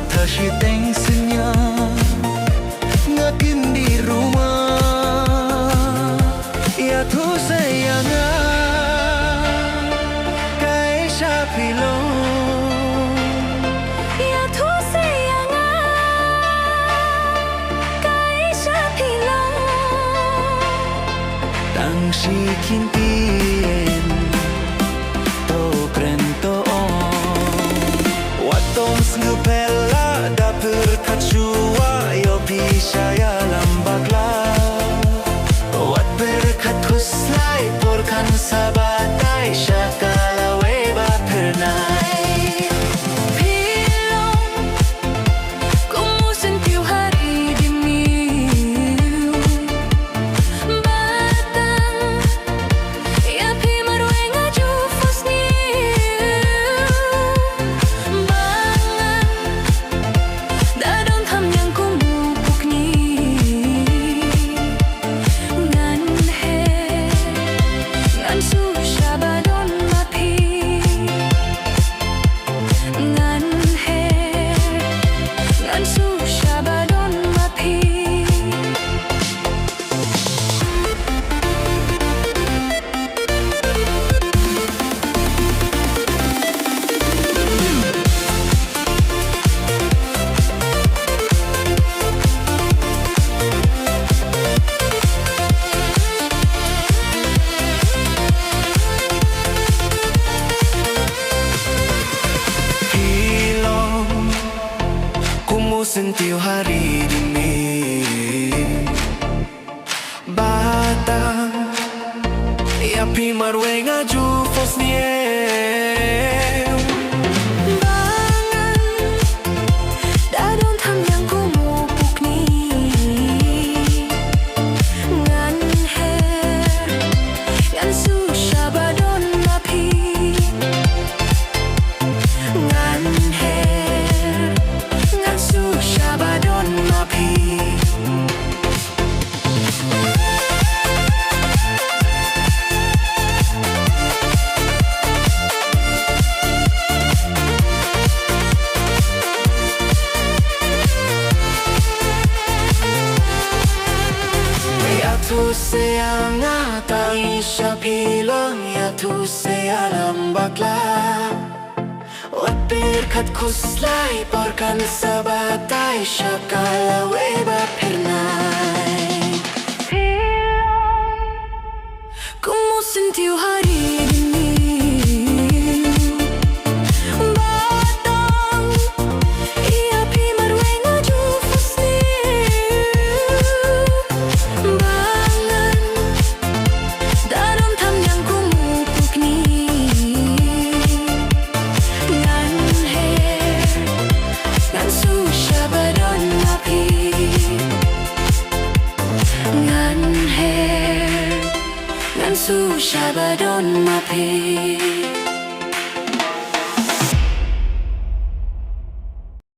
tashi tengsnya ngakin di rumah ya tu sayanga kai sapilong ya tu sayanga kai sapilong tang si kintien to krento watom snupella dapur kachua yo pisaya lambakla wat berkat huslai porkan sabatai syakala weba pernai pilong kumu Syntiew hari Dymmiew batang ya pi marway ngaju fosniu bangan dadon tham yang kumu pukni ngan he ngan su shabadon mapi ngan he ngan su shabadon mapi Hilong kumu Syntiew hari Dymmiew batang ya pi marway ngaju fosniu bangan dadon tham yang kumu pukni ngan he ngan su shabadon mapi ngan he ngan su shabadon mapi ya tu sayanga tangi sapilong ya tu saya lambakla wat berkat kuslai porkan sabatai syakala weba pernai kumu Syntiew hari Dymmiew batang ia pi marway ngaju fosniu bangan dadon tham yang kumu pukni ngan he ngan su shabadon mapi ngan he ngan su shabadon mapi